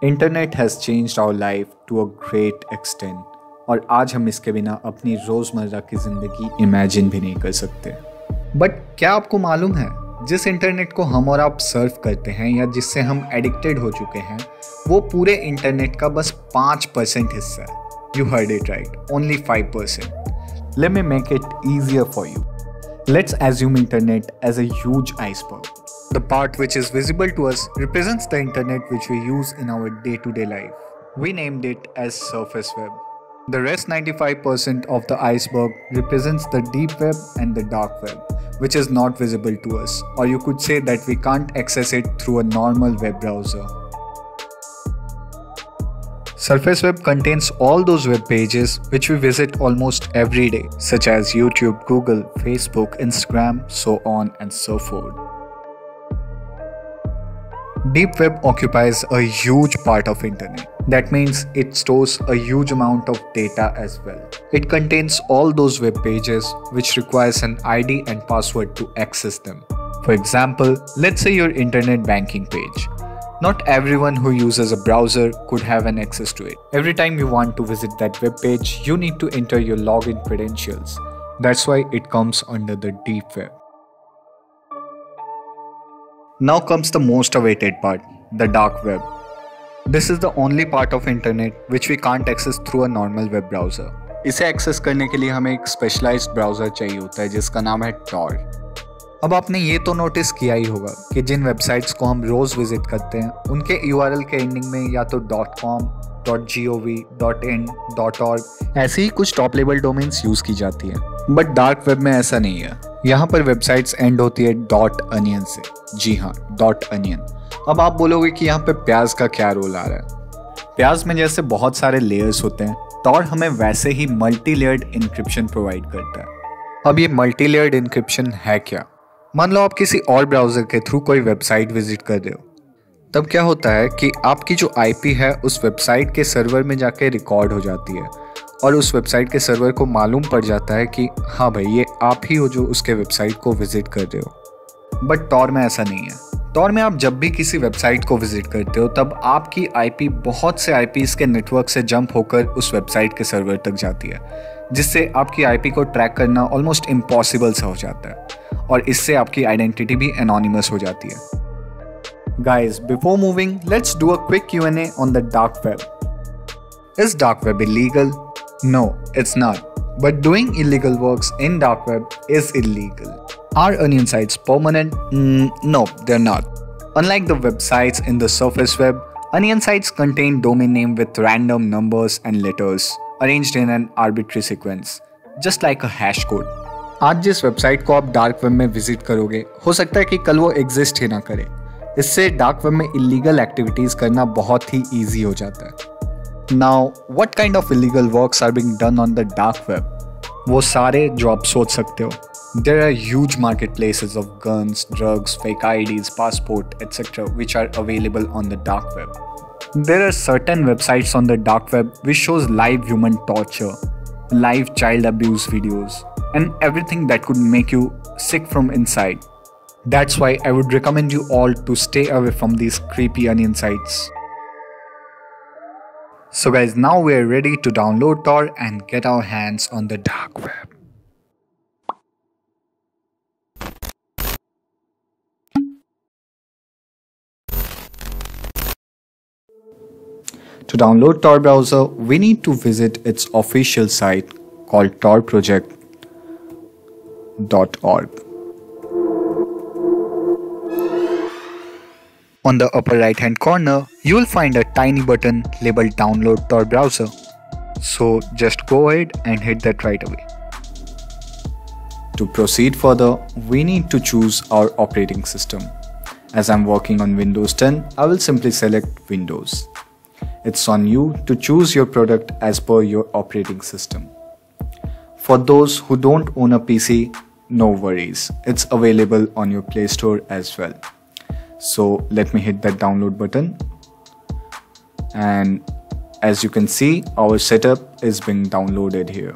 Internet has changed our life to a great extent और आज हम इसके बिना अपनी रोज़मर्रा की ज़िंदगी इमेजिन भी नहीं कर सकते। बट क्या आपको मालूम है, जिस इंटरनेट को हम और आप सर्व करते हैं या जिससे हम एडिक्टेड हो चुके हैं, वो पूरे इंटरनेट का बस 5% हिस्सा है। You heard it right, only 5%. Let me make it easier for you. Let's assume internet as a huge iceberg. The part which is visible to us represents the internet which we use in our day-to-day life. We named it as surface web. The rest 95% of the iceberg represents the deep web and the dark web, which is not visible to us, or you could say that we can't access it through a normal web browser. Surface web contains all those web pages which we visit almost every day, such as YouTube, Google, Facebook, Instagram, so on and so forth. Deep web occupies a huge part of internet. That means it stores a huge amount of data as well. It contains all those web pages which requires an ID and password to access them. For example, let's say your internet banking page. Not everyone who uses a browser could have an access to it. Every time you want to visit that web page, you need to enter your login credentials. That's why it comes under the deep web. Now comes the most awaited part, the dark web. This is the only part of internet which we can't access through a normal web browser. इसे access करने के लिए हमें एक specialized browser चाहिए होता है जिसका नाम है Tor. अब आपने ये तो नोटिस किया ही होगा कि जिन वेबसाइट्स को हम रोज़ विजिट करते हैं उनके URL के एंडिंग में या तो .com, .gov, .in, .org ऐसे ही कुछ टॉप लेवल डोमेन्स यूज़ की जाती है। बट डार्क वेब में ऐसा नहीं है। यहाँ पर वेबसाइट्स एंड होती है .onion से। जी हाँ, .onion। अब आप बोलोगे कि यहाँ पे प्याज का क्या रोल आ रहा है। प्याज में जैसे बहुत सारे लेयर्स होते हैं, टॉर हमें वैसे ही मल्टी लेयर्ड इंक्रिप्शन प्रोवाइड करता है। अब ये मल्टी लेयर्ड इंक्रिप्शन है क्या? मान लो आप किसी और ब्राउज़र के थ्रू कोई वेबसाइट विजिट कर रहे हो, तब क्या होता है कि आपकी जो IP है उस वेबसाइट के सर्वर में जाके रिकॉर्ड हो जाती है और उस वेबसाइट के सर्वर को मालूम पड़ जाता है कि हाँ भाई, ये आप ही हो जो उसके वेबसाइट को विजिट कर रहे हो। बट टॉर में ऐसा नहीं है। टॉर में आप जब भी किसी वेबसाइट को विजिट करते हो तब आपकी IP बहुत से IPs के नेटवर्क से जंप होकर उस वेबसाइट के सर्वर तक जाती है, जिससे आपकी IP को ट्रैक करना ऑलमोस्ट इम्पॉसिबल सा हो जाता है और इससे आपकी आइडेंटिटी भी एनोनिमस हो जाती है। Guys, before moving, let's do a quick Q&A on the dark web. Is dark web illegal? No, it's not. But doing illegal works in dark web is illegal. Are onion sites permanent? No, they're not. Unlike the websites in the surface web, onion sites contain domain name with random numbers and letters arranged in an arbitrary sequence, just like a hash code. आज जिस website को आप dark web में visit करोगे, हो सकता है कि कल वो एग्जिस्ट ही ना करे। इससे डार्क वेब में इलीगल एक्टिविटीज करना बहुत ही ईजी हो जाता है। Now what kind of illegal works are being done on the dark web? वो सारे जो आप सोच सकते हो। There are huge market places of guns, drugs, fake IDs, passport etcetera which are available on the dark web. There are certain websites on the dark web which shows live human torture, live child abuse videos, and everything that could make you sick from inside. That's why I would recommend you all to stay away from these creepy onion sites. So guys, now we're ready to download Tor and get our hands on the dark web. To download Tor browser, we need to visit its official site called torproject.org. On the upper right hand corner, you will find a tiny button labeled Download Tor browser. So just go ahead and hit that right away. To proceed further, we need to choose our operating system. As I'm working on Windows 10, I will simply select Windows. It's on you to choose your product as per your operating system. For those who don't own a PC, no worries. It's available on your Play Store as well. So let me hit that download button. And as you can see, our setup is being downloaded here.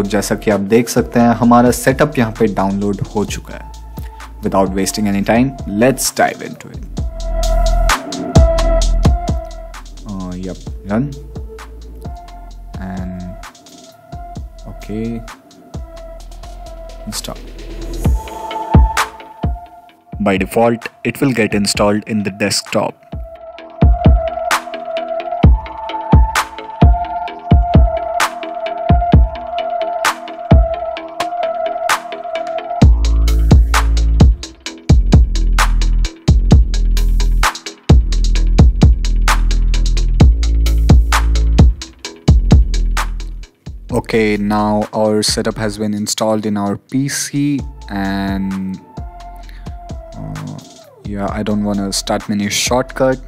जैसा कि आप देख सकते हैं हमारा setup यहाँ पे download हो चुका है. Without wasting any time, let's dive into it. Yep, run. And okay, install. By default, it will get installed in the desktop. Okay, now our setup has been installed in our PC, and yeah, I don't want to start menu shortcut,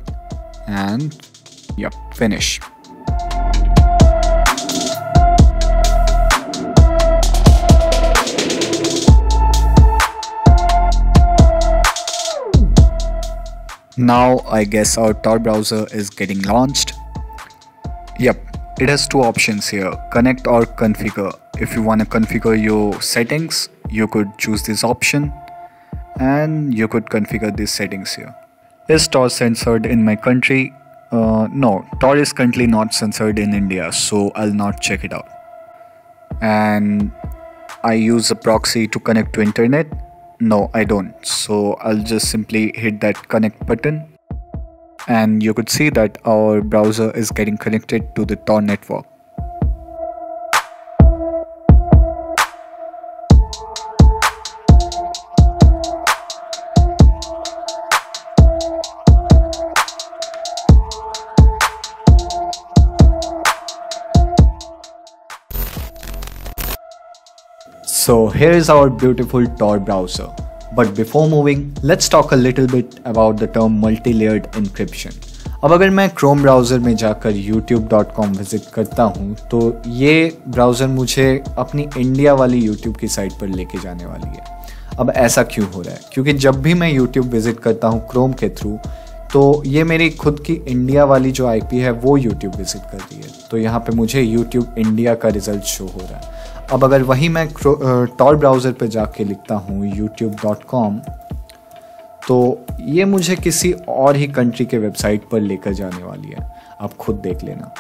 and yep, finish. Now I guess our Tor browser is getting launched. Yep. It has two options here, connect or configure. If you want to configure your settings, you could choose this option and you could configure these settings here. Is Tor censored in my country? No, Tor is currently not censored in India, so I'll not check it out. And I use a proxy to connect to internet? No, I don't. So I'll just simply hit that connect button. And you could see that our browser is getting connected to the Tor network. So here is our beautiful Tor browser. But before moving, let's talk a little bit about the term multi-layered encryption. अब अगर मैं Chrome browser में जाकर youtube.com visit करता हूँ तो ये browser मुझे अपनी इंडिया वाली YouTube की साइट पर लेके जाने वाली है. अब ऐसा क्यों हो रहा है? क्योंकि जब भी मैं YouTube विजिट करता हूँ Chrome के थ्रू तो ये मेरी खुद की इंडिया वाली जो IP है वो YouTube विजिट कर रही है. तो यहाँ पे मुझे YouTube इंडिया का रिजल्ट शो हो रहा है. अब अगर वही मैं Tor ब्राउज़र पे जाके लिखता हूँ youtube.com तो ये मुझे किसी और ही कंट्री के वेबसाइट पर लेकर जाने वाली है. आप खुद देख लेना.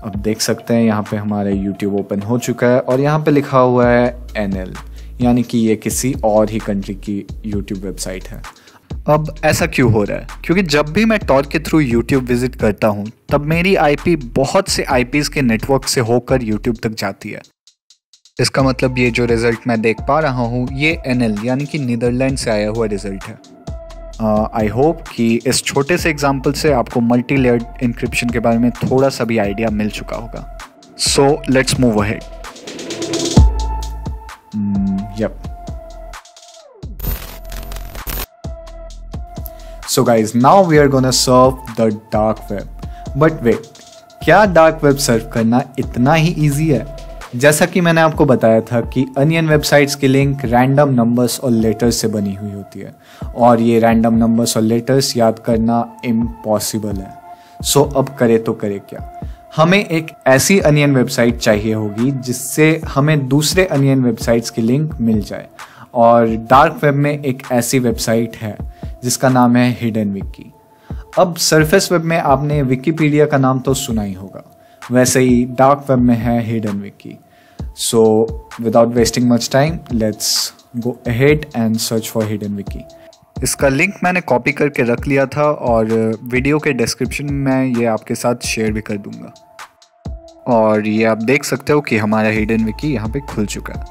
अब देख सकते हैं यहाँ पे हमारा YouTube ओपन हो चुका है और यहाँ पे लिखा हुआ है NL, यानी कि ये किसी और ही कंट्री की YouTube वेबसाइट है. अब ऐसा क्यों हो रहा है? क्योंकि जब भी मैं Tor के थ्रू YouTube विजिट करता हूँ तब मेरी IP बहुत से IPs के नेटवर्क से होकर YouTube तक जाती है. इसका मतलब ये जो रिज़ल्ट मैं देख पा रहा हूँ ये NL यानी कि नीदरलैंड से आया हुआ रिज़ल्ट है. आई होप कि इस छोटे से एग्जांपल से आपको मल्टी लेयर्ड इंक्रिप्शन के बारे में थोड़ा सा भी आइडिया मिल चुका होगा. So let's move ahead. Yup. So guys, now we are gonna surf the dark web. But wait, क्या डार्क वेब सर्व करना इतना ही ईजी है? जैसा कि मैंने आपको बताया था कि अनियन वेबसाइट्स की लिंक रैंडम नंबर्स और लेटर्स से बनी हुई होती है और ये रैंडम नंबर्स और लेटर्स याद करना इम्पॉसिबल है. सो अब करे तो करे क्या? हमें एक ऐसी अनियन वेबसाइट चाहिए होगी जिससे हमें दूसरे अनियन वेबसाइट्स की लिंक मिल जाए. और डार्क वेब में एक ऐसी वेबसाइट है जिसका नाम है हिडन विकी. अब सरफेस वेब में आपने विकिपीडिया का नाम तो सुना ही होगा, वैसे ही डार्क वेब में है hidden Vicky. So without wasting much time, let's go ahead and search for hidden wiki. इसका लिंक मैंने कॉपी करके रख लिया था और वीडियो के डिस्क्रिप्शन में मैं ये आपके साथ शेयर भी कर दूंगा. और ये आप देख सकते हो कि हमारा हिडन विकी यहाँ पे खुल चुका है.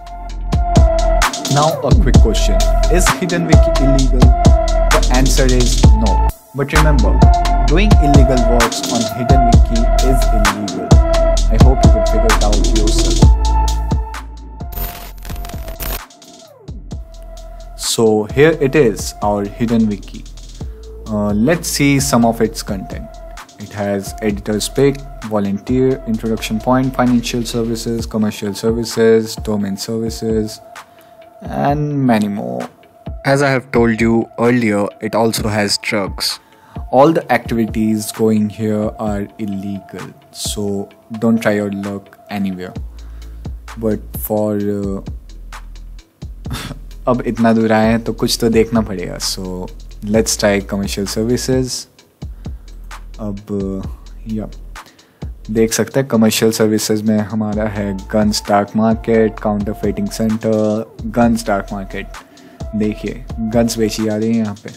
Now a quick question. Is hidden wiki illegal? The answer is no. But remember, doing illegal works on hidden wiki is illegal. I hope you can figure it out yourself. So here it is, our hidden wiki. Let's see some of its content. It has editor's pick, volunteer, introduction point, financial services, commercial services, domain services, and many more. As I have told you earlier, it also has drugs. All the activities going here are illegal, so don't try your luck anywhere. But for अब इतना दूर आए हैं तो कुछ तो देखना पड़ेगा. So let's try commercial services. अब या देख सकते हैं कमर्शियल सर्विसेज में हमारा है guns dark market, काउंटरफेटिंग centre, guns dark market. देखिए गन्स बेची जा रही है यहाँ पे.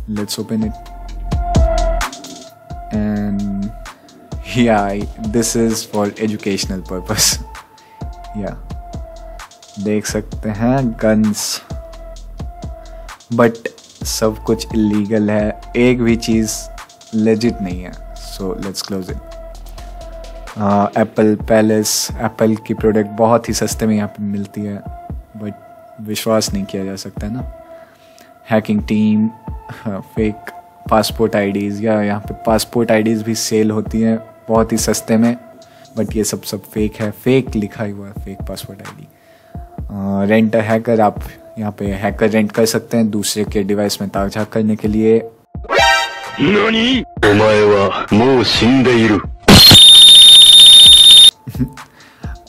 लेट्स ओपन इट एंड या this is for educational purpose. या देख सकते हैं गन्स, बट सब कुछ इलीगल है, एक भी चीज़ लेजिट नहीं है. So let's close it. Apple palace, Apple की प्रोडक्ट बहुत ही सस्ते में यहाँ पे मिलती है, बट विश्वास नहीं किया जा सकता ना. Hacking team, fake passport IDs, या यहाँ पे पासपोर्ट आईडीज़ भी सेल होती हैं बहुत ही सस्ते में, बट ये सब फेक है. फेक लिखा हुआ है, fake passport ID. Rent hacker, आप यहाँ पे हैकर रेंट कर सकते हैं दूसरे के डिवाइस में ताक झाक करने के लिए.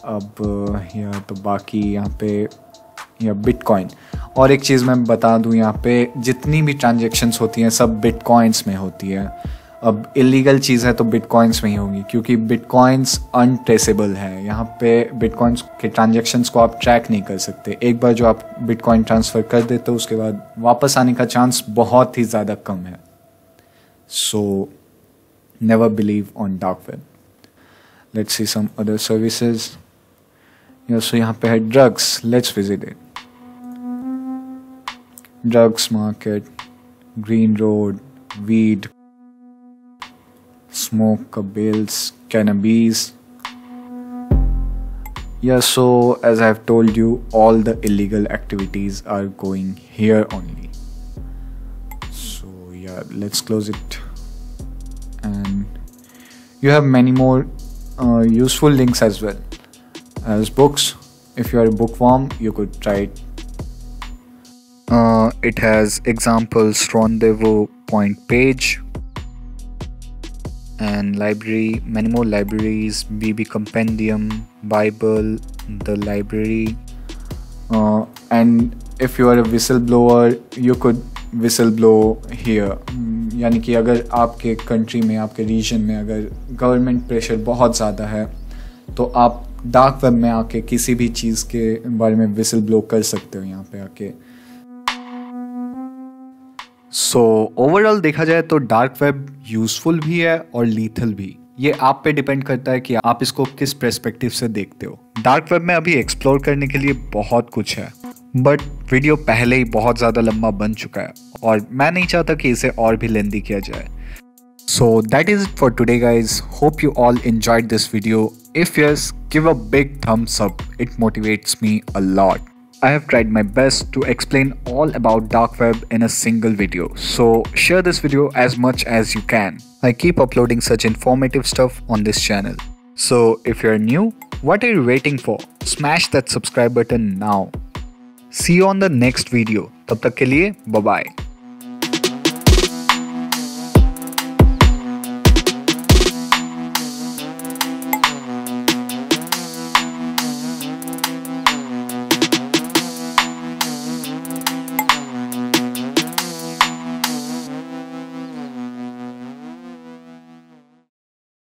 अब या तो बाकी यहाँ पे या बिटकॉइन. और एक चीज़ मैं बता दूँ, यहाँ पे जितनी भी ट्रांजैक्शंस होती हैं सब बिटकॉइंस में होती है. अब इलीगल चीज़ है तो बिटकॉइंस में ही होगी, क्योंकि बिटकॉइंस अनट्रेसेबल है. यहाँ पे बिटकॉइंस के ट्रांजैक्शंस को आप ट्रैक नहीं कर सकते. एक बार जो आप बिटकॉइन ट्रांसफ़र कर देते हो उसके बाद वापस आने का चांस बहुत ही ज़्यादा कम है. So never believe on dark web. Let's see some other services. So यहाँ पे है drugs. Let's visit it. Drugs market, Green Road, weed, smoke bills, cannabis. Yeah, so as I have told you, all the illegal activities are going here only. So yeah, let's close it. And you have many more useful links as well as books. If you are a bookworm, you could try it. It has examples, rendezvous point page, and library, many more libraries, BB Compendium, Bible, the library. And if you are a whistleblower, you could whistleblow here. यानी कि अगर आपके country में, आपके reason में अगर government pressure बहुत ज़्यादा है तो आप डार्क वेब में आके किसी भी चीज़ के बारे में विसल ब्लो कर सकते हो यहाँ पे आके. सो ओवरऑल देखा जाए तो डार्क वेब यूजफुल भी है और लीथल भी. ये आप पे डिपेंड करता है कि आप इसको किस पर्सपेक्टिव से देखते हो. डार्क वेब में अभी एक्सप्लोर करने के लिए बहुत कुछ है, बट वीडियो पहले ही बहुत ज़्यादा लंबा बन चुका है और मैं नहीं चाहता कि इसे और भी लेंदी किया जाए. So that is it for today guys. Hope you all enjoyed this video. If yes, give a big thumbs up. It motivates me a lot. I have tried my best to explain all about dark web in a single video. So share this video as much as you can. I keep uploading such informative stuff on this channel. So if you're new, what are you waiting for? Smash that subscribe button now. See you on the next video. Tab tak ke liye, bye bye.